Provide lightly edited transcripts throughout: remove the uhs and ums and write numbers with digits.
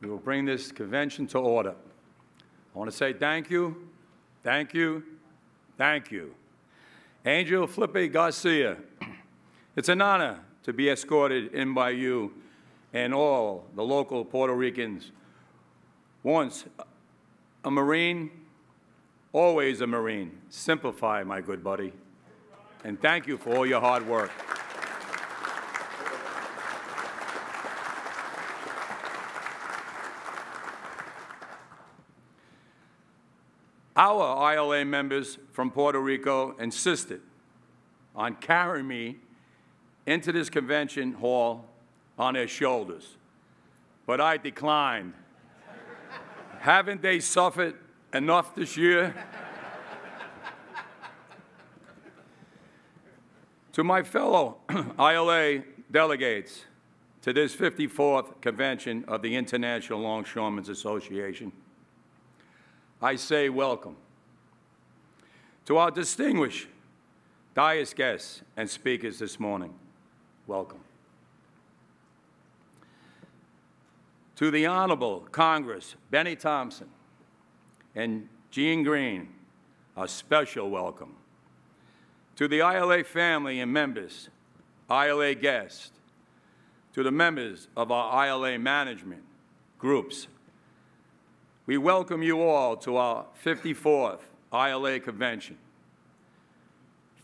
we will bring this convention to order. I want to say thank you, thank you, thank you. Angel Felipe Garcia, it's an honor to be escorted in by you and all the local Puerto Ricans. Once a Marine, always a Marine. Simplify, my good buddy. And thank you for all your hard work. Our ILA members from Puerto Rico insisted on carrying me into this convention hall on their shoulders, but I declined. Haven't they suffered enough this year? To my fellow ILA delegates to this 54th convention of the International Longshoremen's Association, I say welcome. To our distinguished dais guests and speakers this morning, welcome. To the Honorable Congress Benny Thompson and Jean Green, a special welcome. To the ILA family and members, ILA guests, to the members of our ILA management groups, we welcome you all to our 54th ILA convention.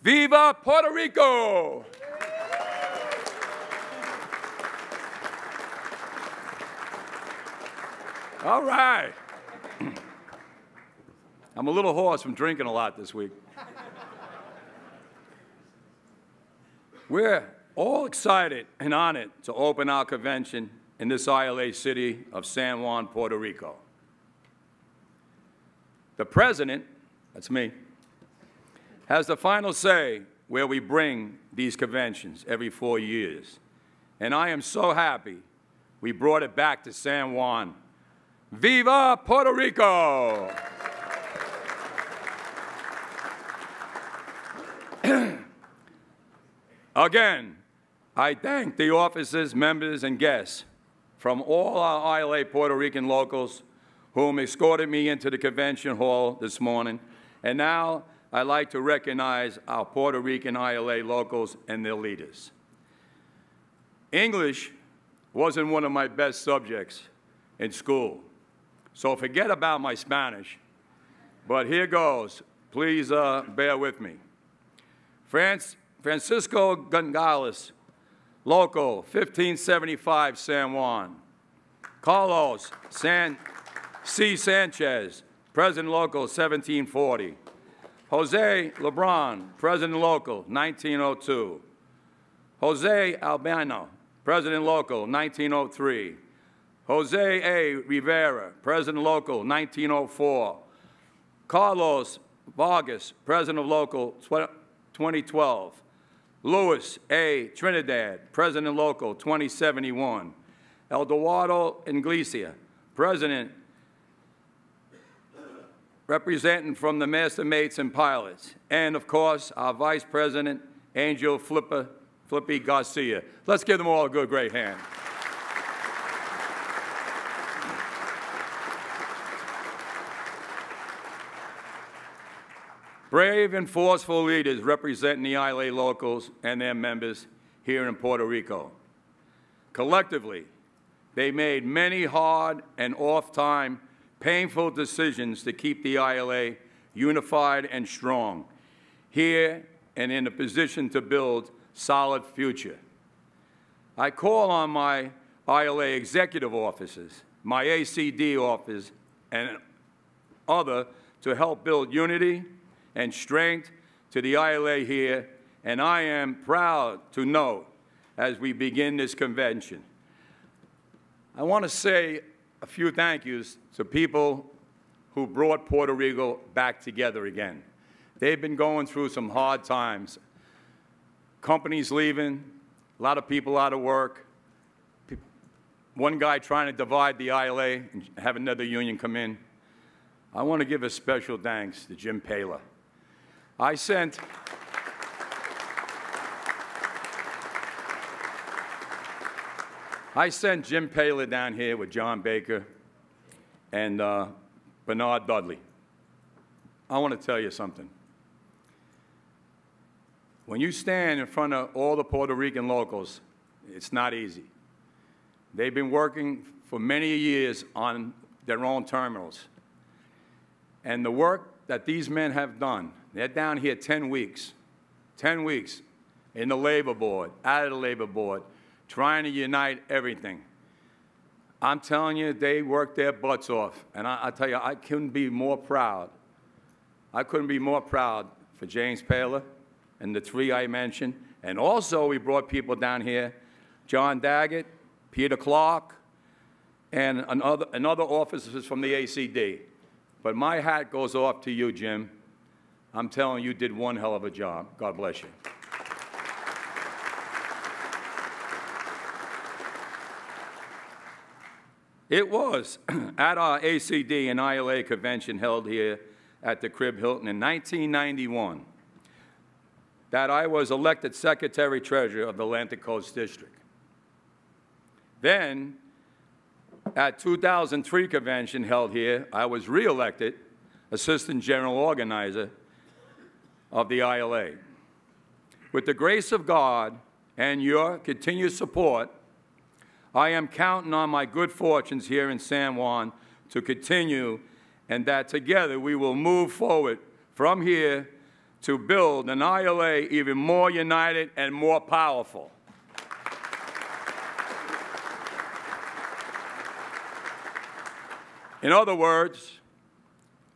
Viva Puerto Rico! All right. I'm a little hoarse from drinking a lot this week. We're all excited and honored to open our convention in this ILA city of San Juan, Puerto Rico. The President, that's me, has the final say where we bring these conventions every 4 years. And I am so happy we brought it back to San Juan. Viva Puerto Rico! Again, I thank the officers, members, and guests from all our ILA Puerto Rican locals whom escorted me into the convention hall this morning. And now I'd like to recognize our Puerto Rican ILA locals and their leaders. English wasn't one of my best subjects in school, so forget about my Spanish. But here goes. Please bear with me. Francisco Gonzalez, local, 1575 San Juan. Carlos C. Sanchez, President Local, 1740. Jose Lebron, President Local, 1902. Jose Albano, President Local, 1903. Jose A. Rivera, President Local, 1904. Carlos Vargas, President of Local, 2012. Louis A. Trinidad, President Local, 2071. Eduardo Inglesia, President representing from the Master Mates and Pilots. And, of course, our Vice President, Angel Felipe Garcia. Let's give them all a good, great hand. Brave and forceful leaders representing the ILA locals and their members here in Puerto Rico. Collectively, they made many hard and oft-time painful decisions to keep the ILA unified and strong, here and in a position to build solid future. I call on my ILA executive officers, my ACD office, and other to help build unity and strength to the ILA here, and I am proud to note as we begin this convention. I want to say a few thank yous to people who brought Puerto Rico back together again. They've been going through some hard times. Companies leaving, a lot of people out of work, one guy trying to divide the ILA and have another union come in. I want to give a special thanks to Jim Paler. I sent I sent Jim Paler down here with John Baker and Bernard Dudley. I want to tell you something. When you stand in front of all the Puerto Rican locals, it's not easy. They've been working for many years on their own terminals. And the work that these men have done, they're down here 10 weeks in the labor board, out of the labor board, trying to unite everything. I'm telling you, they worked their butts off. And I tell you, I couldn't be more proud. I couldn't be more proud for James Paler and the three I mentioned. And also, we brought people down here, John Daggett, Peter Clark, and another officers from the ACD. But my hat goes off to you, Jim. I'm telling you, you did one hell of a job. God bless you. It was at our ACD and ILA convention held here at the Crib Hilton in 1991 that I was elected Secretary-Treasurer of the Atlantic Coast District. Then, at 2003 convention held here, I was re-elected Assistant General Organizer of the ILA. With the grace of God and your continued support, I am counting on my good fortunes here in San Juan to continue, and that together we will move forward from here to build an ILA even more united and more powerful. In other words,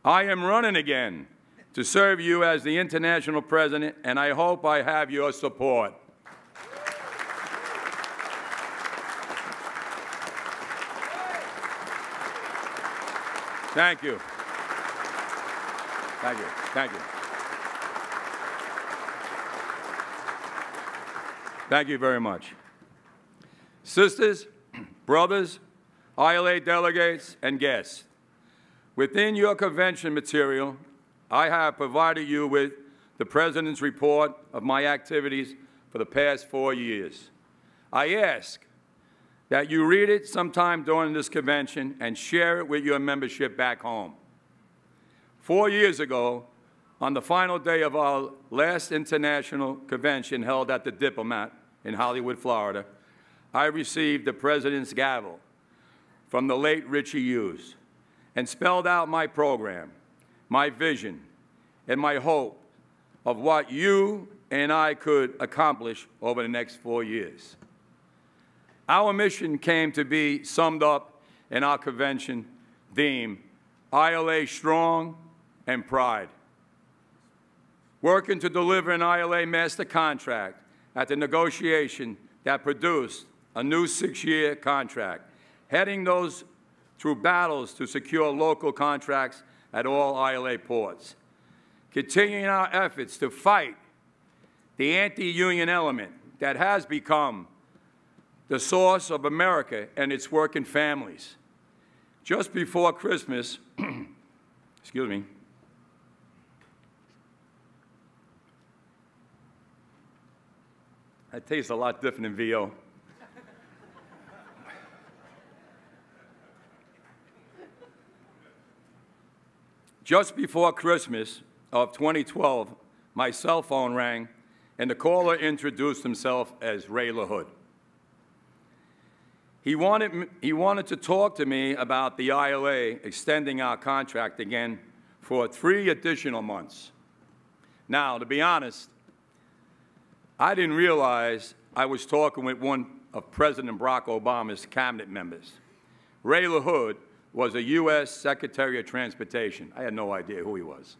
I am running again to serve you as the International President, and I hope I have your support. Thank you. Thank you. Thank you. Thank you very much. Sisters, brothers, ILA delegates, and guests, within your convention material, I have provided you with the President's report of my activities for the past 4 years. I ask that you read it sometime during this convention and share it with your membership back home. 4 years ago, on the final day of our last international convention held at the Diplomat in Hollywood, Florida, I received the President's gavel from the late Richie Hughes and spelled out my program, my vision, and my hope of what you and I could accomplish over the next 4 years. Our mission came to be summed up in our convention theme, ILA Strong and Pride. Working to deliver an ILA Master Contract at the negotiation that produced a new 6-year contract, heading those through battles to secure local contracts at all ILA ports. Continuing our efforts to fight the anti-union element that has become the source of America and its working families. Just before Christmas, excuse me, that tastes a lot different than VO. Just before Christmas of 2012, my cell phone rang, and the caller introduced himself as Ray LaHood. He wanted to talk to me about the ILA extending our contract again for 3 additional months. Now, to be honest, I didn't realize I was talking with one of President Barack Obama's cabinet members. Ray LaHood was a U.S. Secretary of Transportation. I had no idea who he was.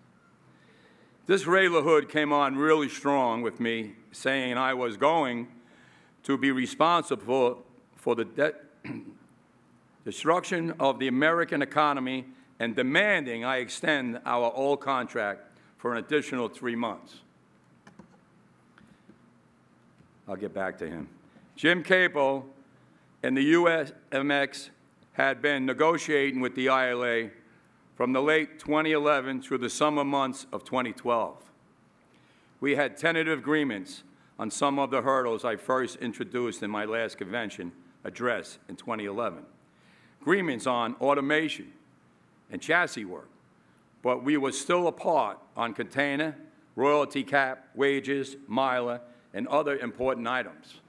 This Ray LaHood came on really strong with me, saying I was going to be responsible for the destruction of the American economy and demanding I extend our old contract for an additional 3 months. I'll get back to him. Jim Capo and the USMX had been negotiating with the ILA from the late 2011 through the summer months of 2012. We had tentative agreements on some of the hurdles I first introduced in my last convention address in 2011. Agreements on automation and chassis work, but we were still apart on container, royalty cap, wages, miler, and other important items.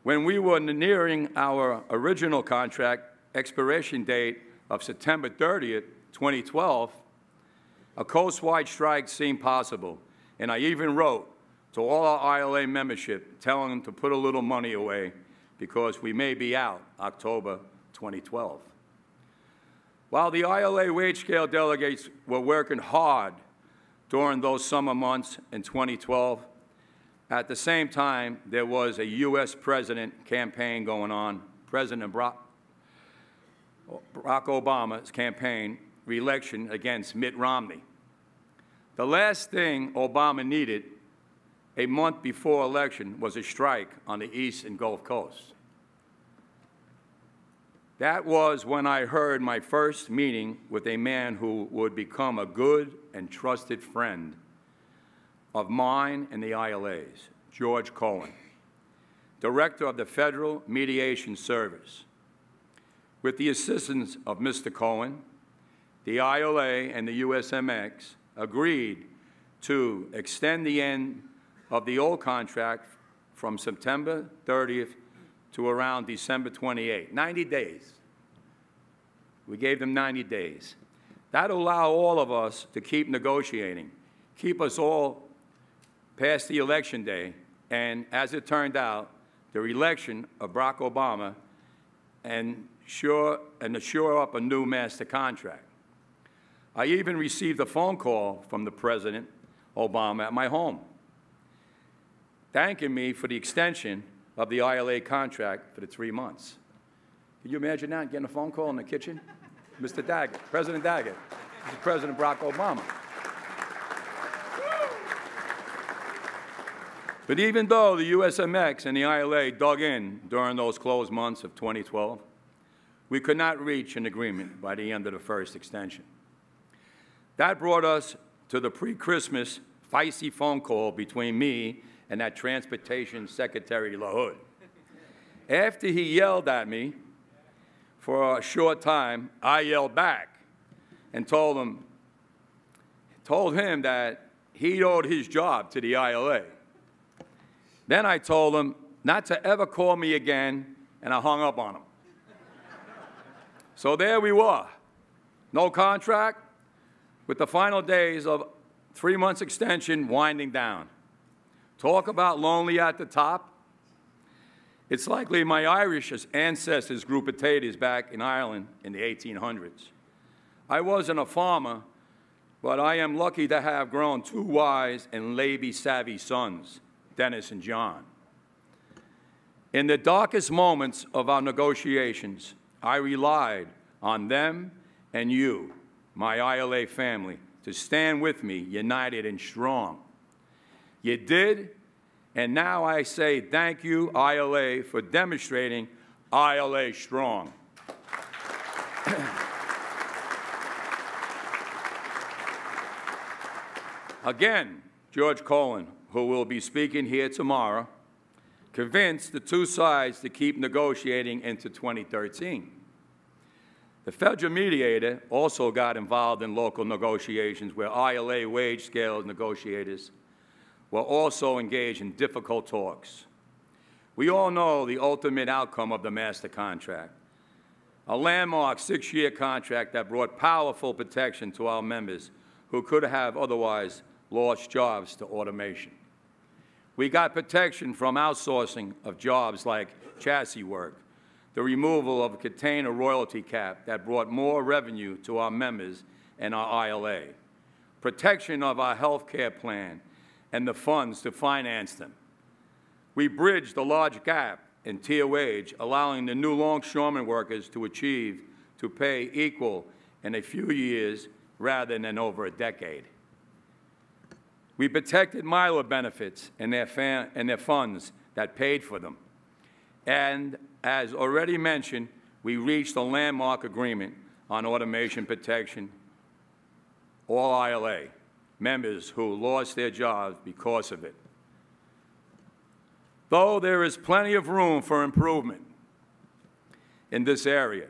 When we were nearing our original contract expiration date of September 30th, 2012, a coast-wide strike seemed possible, and I even wrote to all our ILA membership telling them to put a little money away because we may be out October 2012. While the ILA wage scale delegates were working hard during those summer months in 2012, at the same time, there was a U.S. President campaign going on, President Barack Obama's campaign, re-election against Mitt Romney. The last thing Obama needed a month before election was a strike on the East and Gulf Coast. That was when I heard my first meeting with a man who would become a good and trusted friend of mine and the ILA's, George Cohen, Director of the Federal Mediation Service. With the assistance of Mr. Cohen, the ILA and the USMX agreed to extend the end of the old contract from September 30th to around December 28th, 90 days. We gave them 90 days. That'll allow all of us to keep negotiating, keep us all past the election day, and as it turned out, the election of Barack Obama and assure up a new master contract. I even received a phone call from the President Obama at my home, thanking me for the extension of the ILA contract for the 3 months. Can you imagine that, getting a phone call in the kitchen? Mr. Daggett, President Daggett, this is President Barack Obama. But even though the USMX and the ILA dug in during those closed months of 2012, we could not reach an agreement by the end of the first extension. That brought us to the pre-Christmas feisty phone call between me and that Transportation Secretary LaHood. After he yelled at me for a short time, I yelled back and told him that he owed his job to the ILA. Then I told him not to ever call me again, and I hung up on him. So there we were, no contract, with the final days of 3 months extension winding down. Talk about lonely at the top. It's likely my Irish ancestors grew potatoes back in Ireland in the 1800s. I wasn't a farmer, but I am lucky to have grown 2 wise and labor-savvy sons, Dennis and John. In the darkest moments of our negotiations, I relied on them and you, my ILA family, to stand with me, united and strong. You did, and now I say thank you, ILA, for demonstrating ILA strong. Again, George Cohen, who will be speaking here tomorrow, convinced the 2 sides to keep negotiating into 2013. The federal mediator also got involved in local negotiations where ILA wage scale negotiators were also engaged in difficult talks. We all know the ultimate outcome of the master contract, a landmark 6-year contract that brought powerful protection to our members who could have otherwise lost jobs to automation. We got protection from outsourcing of jobs like chassis work, the removal of a container royalty cap that brought more revenue to our members and our ILA, protection of our health care plan and the funds to finance them. We bridged the large gap in tier wage, allowing the new longshoreman workers to pay equal in a few years rather than over a decade. We protected miler benefits and their funds that paid for them. And as already mentioned, we reached a landmark agreement on automation protection, all ILA members who lost their jobs because of it. Though there is plenty of room for improvement in this area,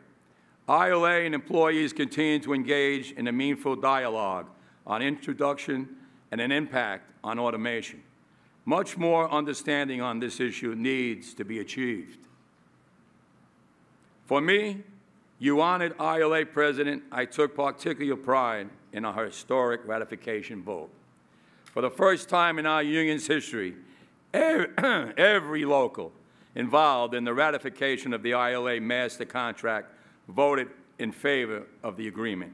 ILA and employees continue to engage in a meaningful dialogue on introduction and an impact on automation. Much more understanding on this issue needs to be achieved. For me, you honored ILA President, I took particular pride in our historic ratification vote. For the first time in our union's history, every local involved in the ratification of the ILA Master Contract voted in favor of the agreement.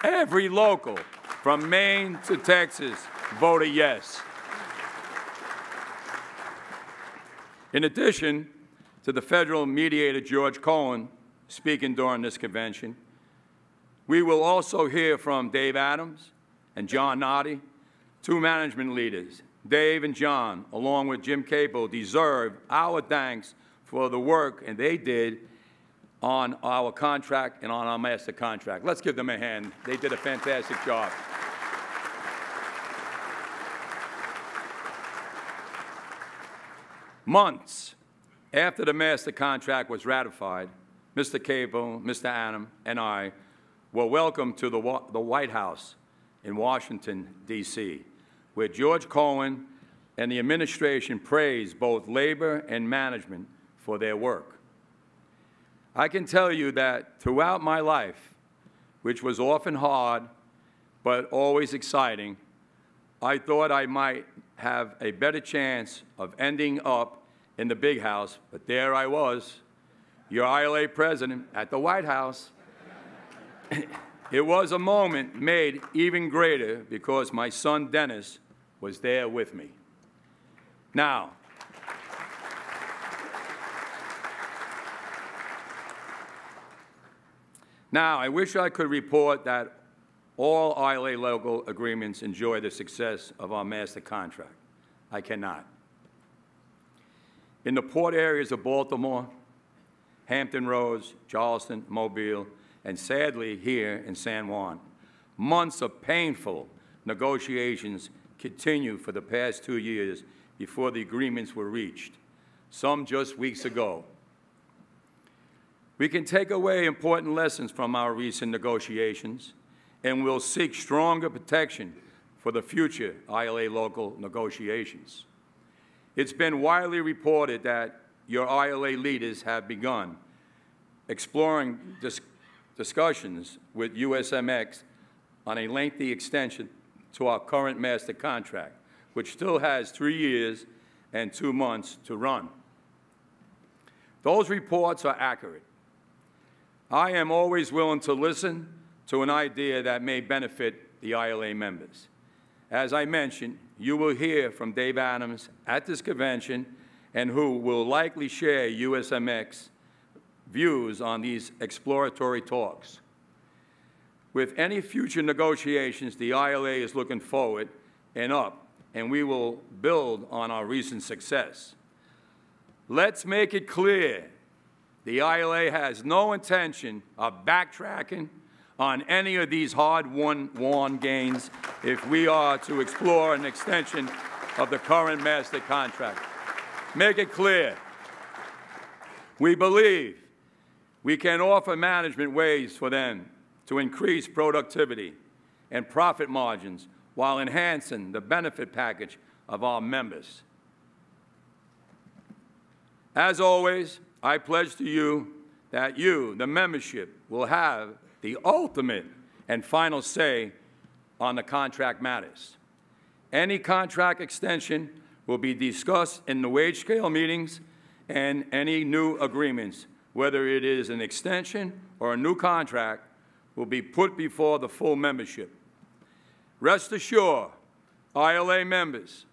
Every local, from Maine to Texas, voted yes. In addition to the federal mediator, George Cohen, speaking during this convention, we will also hear from Dave Adams and John Noddy, two management leaders. Dave and John, along with Jim Capo, deserve our thanks for the work and they did on our contract and on our master contract. Let's give them a hand. They did a fantastic job. Months after the master contract was ratified, Mr. Capo, Mr. Adams, and I were welcomed to the White House in Washington, D.C., where George Cohen and the administration praised both labor and management for their work. I can tell you that throughout my life, which was often hard but always exciting, I thought I might have a better chance of ending up in the big house, but there I was, your ILA president at the White House. It was a moment made even greater because my son Dennis was there with me. Now, I wish I could report that all ILA local agreements enjoy the success of our master contract. I cannot. In the port areas of Baltimore, Hampton Roads, Charleston, Mobile, and sadly here in San Juan, months of painful negotiations continue for the past 2 years before the agreements were reached, some just weeks ago. We can take away important lessons from our recent negotiations, and we'll seek stronger protection for the future ILA local negotiations. It's been widely reported that your ILA leaders have begun exploring discussions with USMX on a lengthy extension to our current master contract, which still has 3 years and 2 months to run. Those reports are accurate. I am always willing to listen to an idea that may benefit the ILA members. As I mentioned, you will hear from Dave Adams at this convention and who will likely share USMX views on these exploratory talks. With any future negotiations, the ILA is looking forward and up, and we will build on our recent success. Let's make it clear, the ILA has no intention of backtracking on any of these hard-won gains if we are to explore an extension of the current master contract. Make it clear. We believe we can offer management ways for them to increase productivity and profit margins while enhancing the benefit package of our members. As always, I pledge to you that you, the membership, will have the ultimate and final say on the contract matters. Any contract extension will be discussed in the wage scale meetings and any new agreements, whether it is an extension or a new contract, will be put before the full membership. Rest assured, ILA members,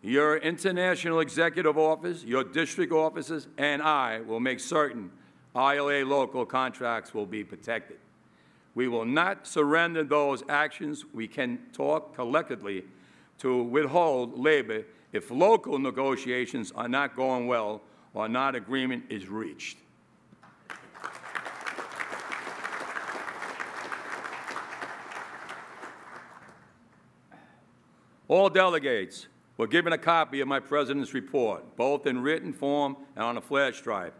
your international executive office, your district offices, and I will make certain ILA local contracts will be protected. We will not surrender those actions. We can talk collectively to withhold labor if local negotiations are not going well or not agreement is reached. All delegates were given a copy of my President's report, both in written form and on a flash drive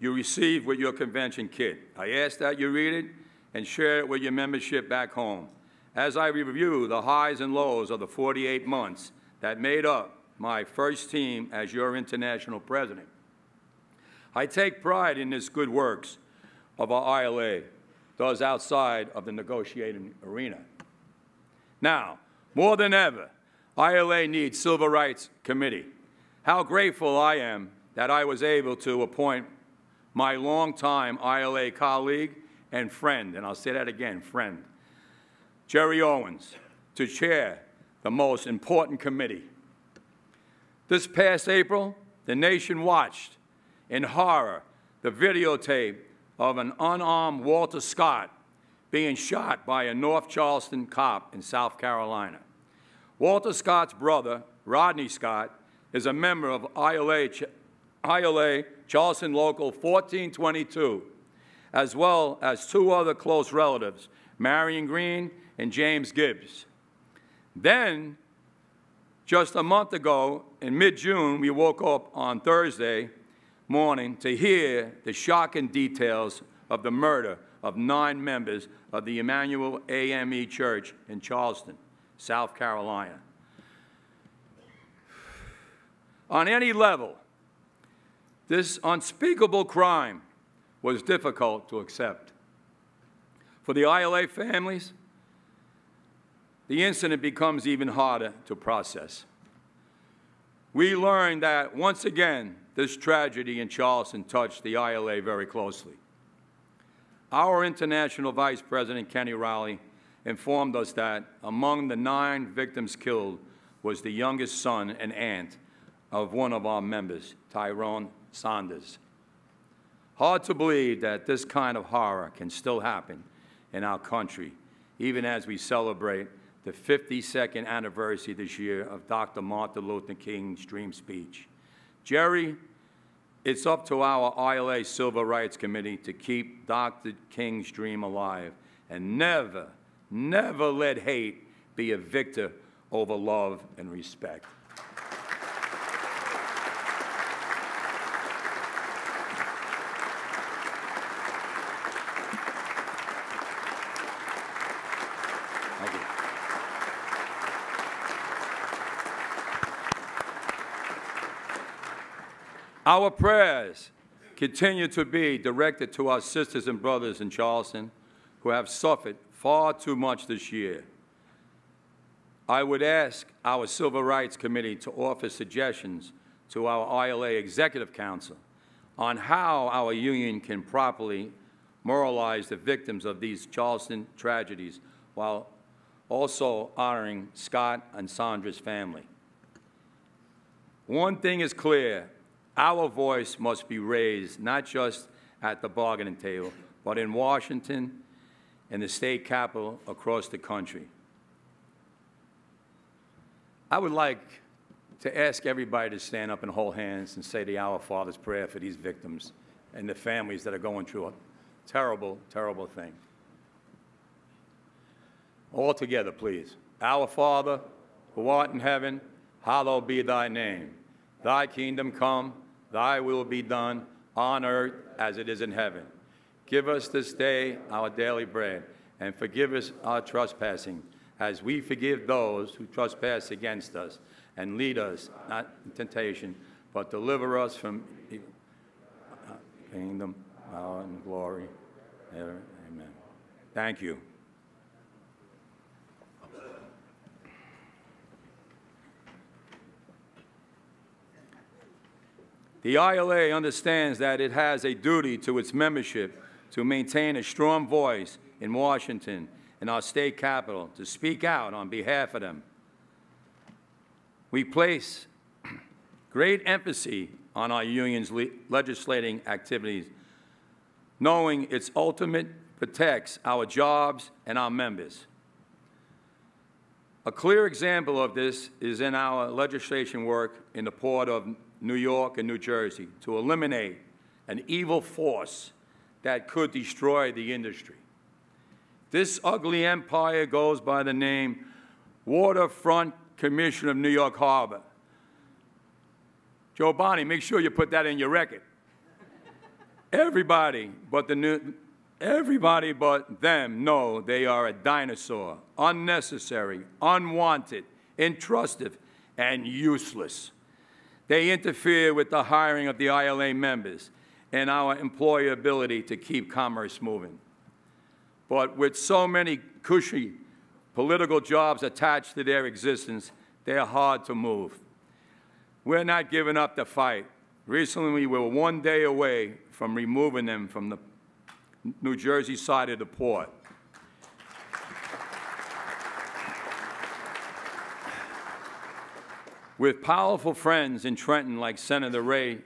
you received with your convention kit. I ask that you read it and share it with your membership back home as I review the highs and lows of the 48 months that made up my first team as your international president. I take pride in this good works of our ILA, those outside of the negotiating arena. Now, more than ever, ILA needs Civil Rights Committee. How grateful I am that I was able to appoint my longtime ILA colleague and friend, and I'll say that again, friend, Jerry Owens, to chair the most important committee. This past April, the nation watched in horror the videotape of an unarmed Walter Scott being shot by a North Charleston cop in South Carolina. Walter Scott's brother, Rodney Scott, is a member of ILA Charleston Local 1422, as well as two other close relatives, Marion Green and James Gibbs. Then, just a month ago, in mid-June, we woke up on Thursday morning to hear the shocking details of the murder of 9 members of the Emmanuel AME Church in Charleston, South Carolina. On any level, this unspeakable crime was difficult to accept. For the ILA families, the incident becomes even harder to process. We learned that, once again, this tragedy in Charleston touched the ILA very closely. Our International Vice President, Kenny Rowley, informed us that among the 9 victims killed was the youngest son and aunt of one of our members, Tyrone Saunders. Hard to believe that this kind of horror can still happen in our country, even as we celebrate the 52nd anniversary this year of Dr. Martin Luther King's dream speech. Jerry, it's up to our ILA Civil Rights Committee to keep Dr. King's dream alive and never, never let hate be a victor over love and respect. Our prayers continue to be directed to our sisters and brothers in Charleston who have suffered far too much this year. I would ask our Civil Rights Committee to offer suggestions to our ILA Executive Council on how our union can properly memorialize the victims of these Charleston tragedies while also honoring Scott and Sandra's family. One thing is clear. Our voice must be raised not just at the bargaining table, but in Washington and the state capitol across the country. I would like to ask everybody to stand up and hold hands and say the Our Father's prayer for these victims and the families that are going through a terrible, terrible thing. All together, please. Our Father, who art in heaven, hallowed be thy name. Thy kingdom come, thy will be done on earth as it is in heaven. Give us this day our daily bread, and forgive us our trespassing, as we forgive those who trespass against us. And lead us not into temptation, but deliver us from evil. Kingdom, power, and glory. Amen. Thank you. The ILA understands that it has a duty to its membership to maintain a strong voice in Washington and our state capitol to speak out on behalf of them. We place great emphasis on our union's legislating activities, knowing its ultimate protects our jobs and our members. A clear example of this is in our legislation work in the Port of New York and New Jersey to eliminate an evil force that could destroy the industry. This ugly empire goes by the name Waterfront Commission of New York Harbor. Joe Bonnie, make sure you put that in your record. Everybody but them know they are a dinosaur, unnecessary, unwanted, intrusive, and useless. They interfere with the hiring of the ILA members and our employability to keep commerce moving. But with so many cushy political jobs attached to their existence, they're hard to move. We're not giving up the fight. Recently, we were one day away from removing them from the New Jersey side of the port. With powerful friends in Trenton like Senator Ray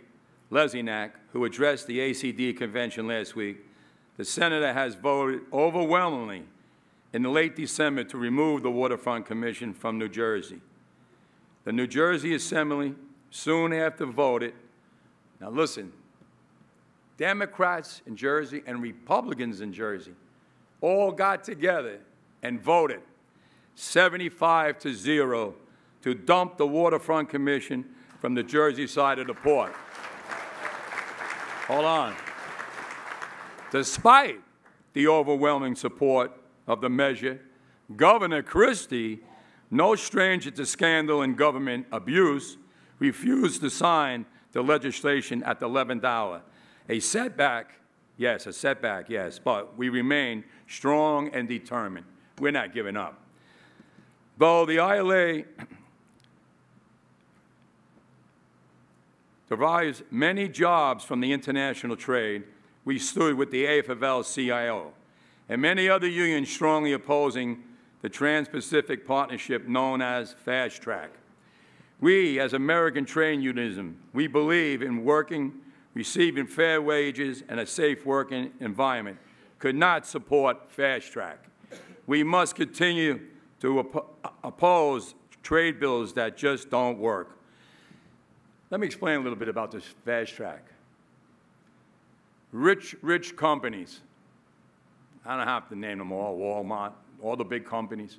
Lezinak, who addressed the ACD convention last week, the senator has voted overwhelmingly in late December to remove the Waterfront Commission from New Jersey. The New Jersey Assembly soon after voted. Now listen, Democrats in Jersey and Republicans in Jersey all got together and voted 75-0 to dump the Waterfront Commission from the Jersey side of the port. Hold on. Despite the overwhelming support of the measure, Governor Christie, no stranger to scandal and government abuse, refused to sign the legislation at the 11th hour. A setback, yes, but we remain strong and determined. We're not giving up. Though the ILA derives many jobs from the international trade, we stood with the AFL-CIO and many other unions strongly opposing the Trans-Pacific Partnership known as Fast Track. We, as American Trade Unionism, we believe in receiving fair wages and a safe working environment, could not support Fast Track. We must continue to oppose trade bills that just don't work. Let me explain a little bit about this Fast Track. Rich companies, I don't have to name them all, Walmart, all the big companies,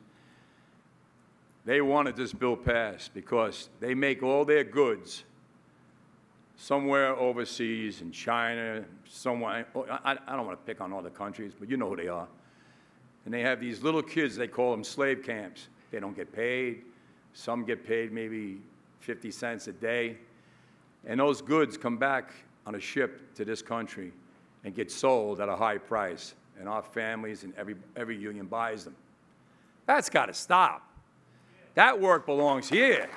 they wanted this bill passed because they make all their goods somewhere overseas, in China, somewhere. I don't want to pick on all the countries, but you know who they are. And they have these little kids, they call them slave camps. They don't get paid. Some get paid maybe 50 cents a day. And those goods come back on a ship to this country and get sold at a high price. And our families and every union buys them. That's got to stop. That work belongs here.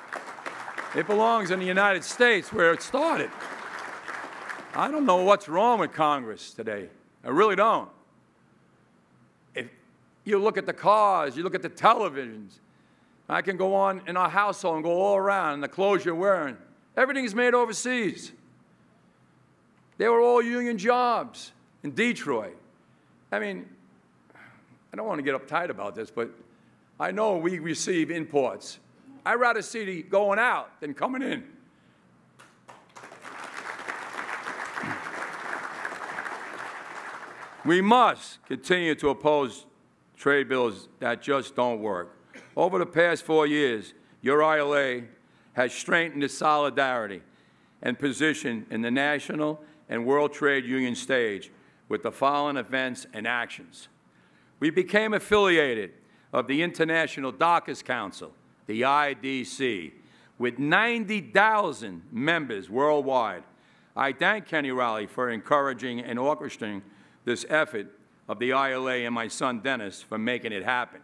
It belongs in the United States where it started. I don't know what's wrong with Congress today. I really don't. If you look at the cars, you look at the televisions, I can go on in our household and go all around, and the clothes you're wearing, everything's made overseas. They were all union jobs in Detroit. I mean, I don't want to get uptight about this, but I know we receive imports. I'd rather see the going out than coming in. We must continue to oppose trade bills that just don't work. Over the past 4 years, your ILA has strengthened its solidarity and position in the national and World Trade Union stage with the following events and actions. We became affiliated of the International Dockers Council, the IDC, with 90,000 members worldwide. I thank Kenny Rowley for encouraging and orchestrating this effort of the ILA and my son Dennis for making it happen.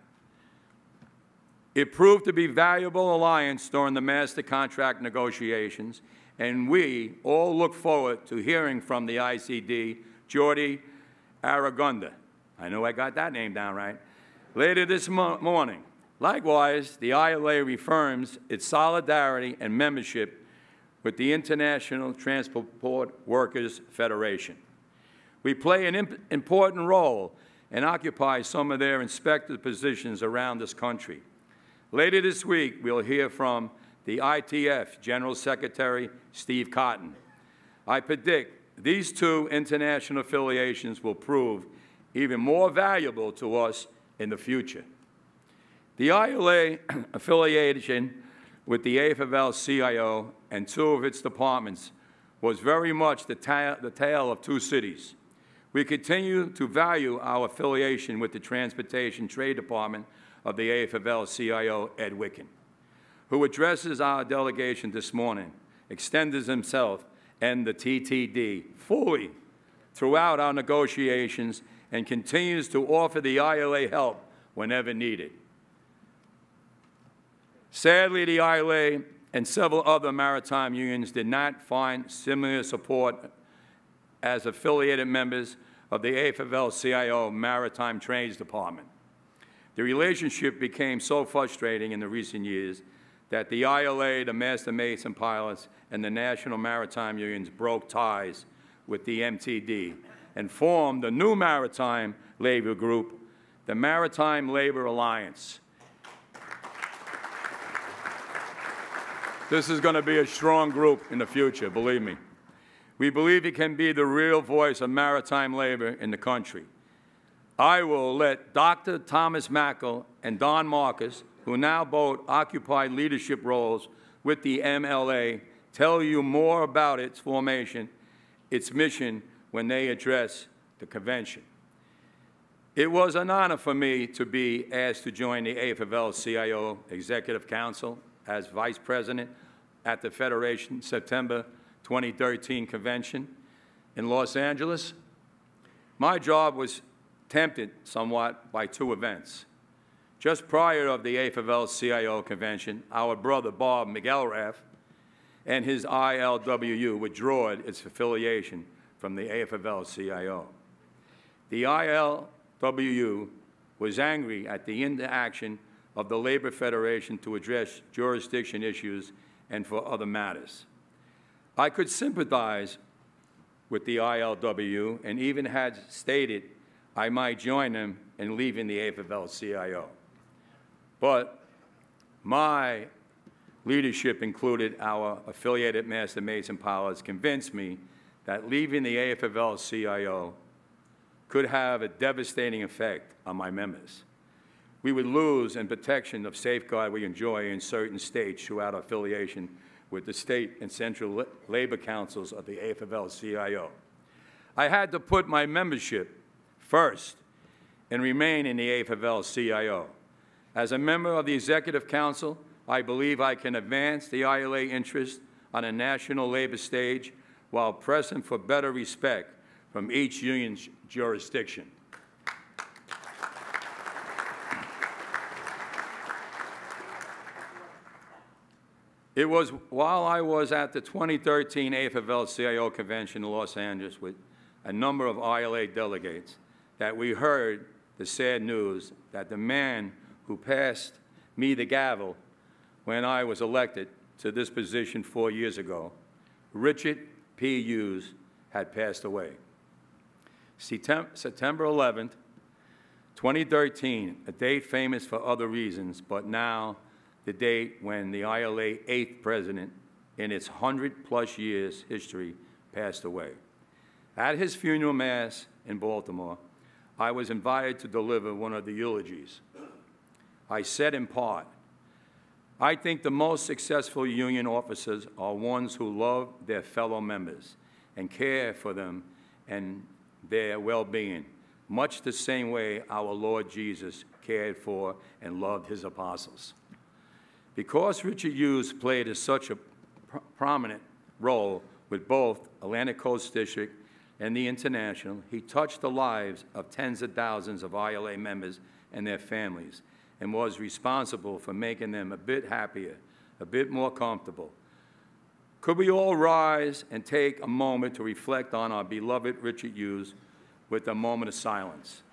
It proved to be a valuable alliance during the master contract negotiations, and we all look forward to hearing from the ICD, Jordi Aragunda. I know I got that name down right. Later this morning. Likewise, the ILA reaffirms its solidarity and membership with the International Transport Workers Federation. We play an important role and occupy some of their inspected positions around this country. Later this week, we'll hear from the ITF General Secretary, Steve Cotton. I predict these two international affiliations will prove even more valuable to us in the future. The ILA affiliation with the AFL-CIO and two of its departments was very much the tale of two cities. We continue to value our affiliation with the Transportation Trade Department of the AFL-CIO, Ed Wicken, who addresses our delegation this morning, extends himself and the TTD fully throughout our negotiations and continues to offer the ILA help whenever needed. Sadly, the ILA and several other maritime unions did not find similar support as affiliated members of the AFL-CIO Maritime Trades Department. The relationship became so frustrating in the recent years that the ILA, the Master Mason pilots, and the National Maritime Unions broke ties with the MTD and formed a new maritime labor group, the Maritime Labor Alliance. This is going to be a strong group in the future, believe me. We believe it can be the real voice of maritime labor in the country. I will let Dr. Thomas Mackel and Don Marcus, who now both occupy leadership roles with the MLA, tell you more about its formation, its mission, when they address the convention. It was an honor for me to be asked to join the AFL-CIO Executive Council as Vice President at the Federation September 2013 convention in Los Angeles. My job was tempted somewhat by two events. Just prior to the AFL-CIO convention, our brother Bob McElrath and his ILWU withdrew its affiliation from the AFL-CIO. The ILWU was angry at the inaction of the Labor Federation to address jurisdiction issues and for other matters. I could sympathize with the ILWU and even had stated I might join them in leaving the AFL-CIO. But my leadership included our affiliated Master Mason pilots convinced me that leaving the AFL-CIO could have a devastating effect on my members. We would lose in protection of safeguard we enjoy in certain states throughout our affiliation with the state and central labor councils of the AFL-CIO. I had to put my membership first and remain in the AFL-CIO. As a member of the Executive Council, I believe I can advance the ILA interest on a national labor stage while pressing for better respect from each union's jurisdiction. It was while I was at the 2013 AFL-CIO convention in Los Angeles with a number of ILA delegates that we heard the sad news that the man who passed me the gavel when I was elected to this position 4 years ago, Richard P. Hughes, had passed away. September 11th, 2013, a date famous for other reasons, but now the date when the ILA 8th president in its 100-plus years history passed away. At his funeral mass in Baltimore, I was invited to deliver one of the eulogies. I said in part, I think the most successful union officers are ones who love their fellow members and care for them and their well-being, much the same way our Lord Jesus cared for and loved his apostles. Because Richard Hughes played such a prominent role with both Atlantic Coast District and the International, he touched the lives of tens of thousands of ILA members and their families and was responsible for making them a bit happier, a bit more comfortable. Could we all rise and take a moment to reflect on our beloved Richard Hughes with a moment of silence?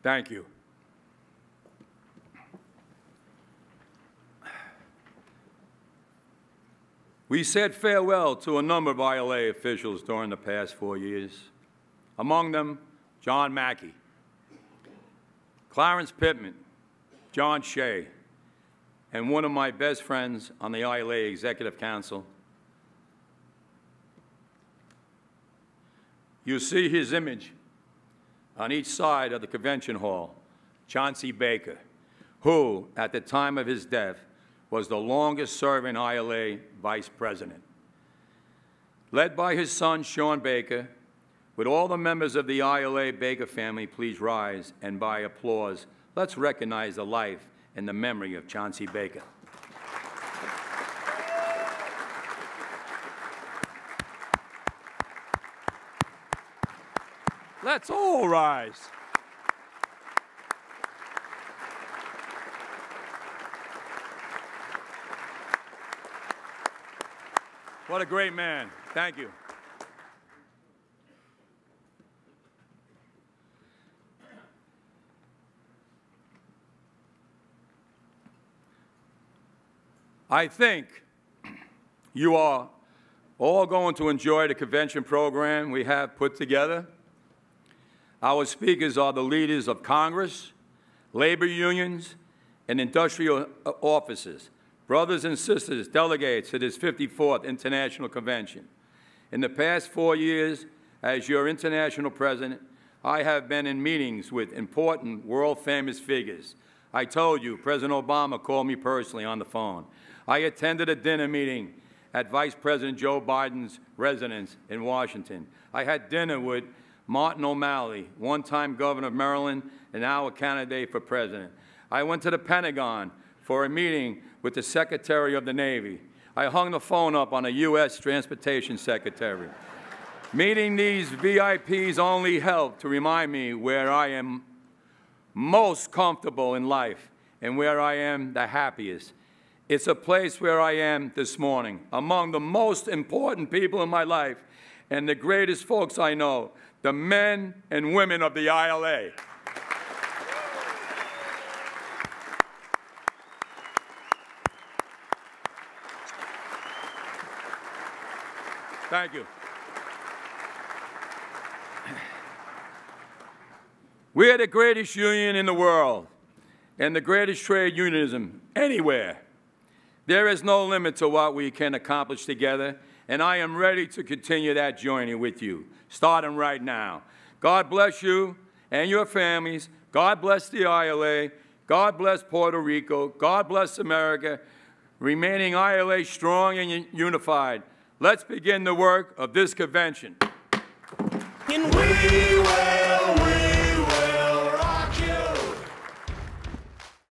Thank you. We said farewell to a number of ILA officials during the past 4 years, among them John Mackey, Clarence Pittman, John Shea, and one of my best friends on the ILA Executive Council. You see his image on each side of the convention hall, Chauncey Baker, who, at the time of his death, was the longest-serving ILA vice president. Led by his son, Sean Baker, would all the members of the ILA Baker family please rise, and by applause, let's recognize the life and the memory of Chauncey Baker. Let's all rise. What a great man. Thank you. I think you are all going to enjoy the convention program we have put together. Our speakers are the leaders of Congress, labor unions, and industrial officers, brothers and sisters, delegates to this 54th International Convention. In the past 4 years, as your international president, I have been in meetings with important world-famous figures. I told you, President Obama called me personally on the phone. I attended a dinner meeting at Vice President Joe Biden's residence in Washington. I had dinner with Martin O'Malley, one-time governor of Maryland and now a candidate for president. I went to the Pentagon for a meeting with the Secretary of the Navy. I hung the phone up on a U.S. Transportation Secretary. Meeting these VIPs only helped to remind me where I am most comfortable in life and where I am the happiest. It's a place where I am this morning, among the most important people in my life and the greatest folks I know, the men and women of the ILA. Thank you. We are the greatest union in the world and the greatest trade unionism anywhere. There is no limit to what we can accomplish together, and I am ready to continue that journey with you, starting right now. God bless you and your families. God bless the ILA. God bless Puerto Rico. God bless America, remaining ILA strong and unified. Let's begin the work of this convention. And we will